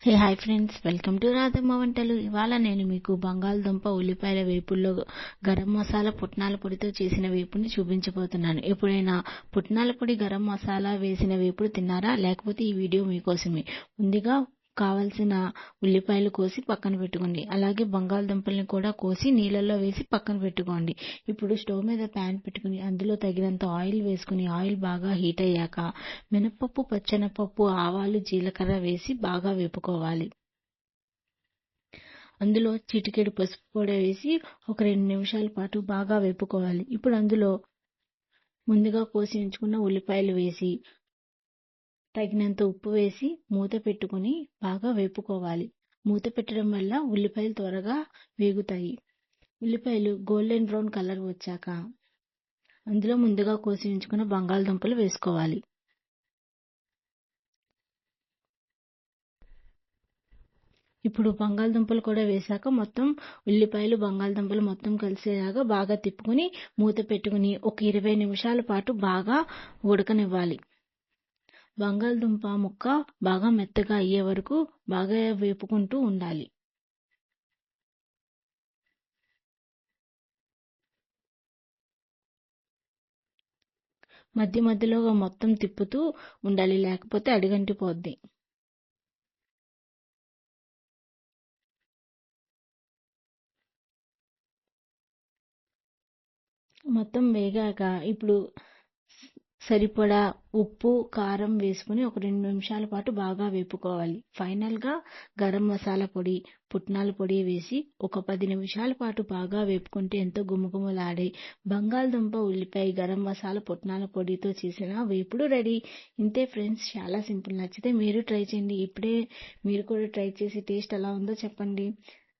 Hi friends, welcome to Radhamma వంటలు. ఇవాళ నేను మీకు బంగాళదుంప ఉల్లిపాయల వేపుల్లో గరం మసాలా పుట్నాల పొడితో చేసిన వేపుని చూపించబోతున్నాను. ఎప్పుడైనా పుట్నాల పొడి గరం మసాలా వేసిన వేపుడు తిన్నారా? లేకపోతే ఈ వీడియో మీకోసమే. ముందుగా కావలసిన ఉల్లిపాయలు కోసి పక్కన పెట్టుకోండి. అలాగే బంగాళదుంపల్ని కూడా కోసి నీళ్ళల్లో వేసి పక్కన పెట్టుకోండి. ఇప్పుడు స్టవ్ మీద ప్యాన్ పెట్టుకుని అందులో తగినంత ఆయిల్ వేసుకుని ఆయిల్ బాగా హీట్ అయ్యాక మినపప్పు, పచ్చెనపప్పు, ఆవాలు, జీలకర్ర వేసి బాగా వేపుకోవాలి. అందులో చిటికెడు పసుపు పొడి వేసి ఒక 2 నిమిషాల పాటు బాగా వేపుకోవాలి. ఇప్పుడు అందులో ముందుగా కోసి ఉంచుకున్న ఉల్లిపాయలు వేసి తగినంత ఉప్పు వేసి మూత పెట్టుకుని బాగా వేపుకోవాలి. మూత పెట్టడం వల్ల ఉల్లిపాయలు త్వరగా వేగుతాయి. ఉల్లిపాయలు గోల్డెన్ బ్రౌన్ కలర్ వచ్చాక అందులో ముందుగా కోసి ఉంచుకున్న బంగాళదుంపలు వేసుకోవాలి. ఇప్పుడు బంగాళదుంపలు కూడా వేశాక మొత్తం ఉల్లిపాయలు, బంగాళదుంపలు మొత్తం కలిసేలాగా బాగా తిప్పుకుని మూత పెట్టుకుని ఒక 20 నిమిషాల పాటు బాగా ఉడకనివ్వాలి. బంగాళదుంప ముక్క బాగా మెత్తగా అయ్యే వరకు బాగా వేపుకుంటూ ఉండాలి. మధ్య మధ్యలో మొత్తం తిప్పుతూ ఉండాలి, లేకపోతే అడుగంటిపోద్ది. మొత్తం వేగాక ఇప్పుడు సరిపడా ఉప్పు, కారం వేసుకుని ఒక 2 నిమిషాల పాటు బాగా వేపుకోవాలి. ఫైనల్గా గరం మసాలా పొడి, పుట్నాల పొడి వేసి ఒక 10 నిమిషాల పాటు బాగా వేపుకుంటే ఎంతో గుమగుమలాడే బంగాళదుంప ఉల్లిపాయ గరం మసాలా పుట్నాల పొడితో చేసిన వేపుడు రెడీ. ఇంతే ఫ్రెండ్స్, చాలా సింపుల్. నచ్చితే మీరు ట్రై చేయండి. ఇప్పుడే మీరు కూడా ట్రై చేసి టేస్ట్ ఎలా ఉందో చెప్పండి.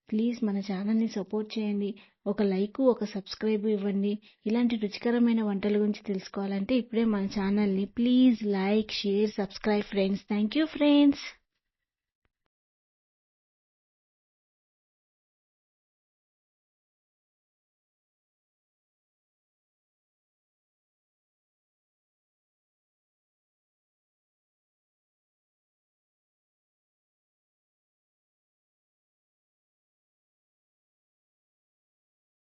ప్లీజ్ మన ఛానల్ని సపోర్ట్ చేయండి. ఒక లైక్, ఒక సబ్స్క్రైబ్ ఇవ్వండి. ఇలాంటి రుచికరమైన వంటల గురించి తెలుసుకోవాలంటే ఇప్పుడే మన ఛానల్ని please like, share, subscribe friends. Thank you friends.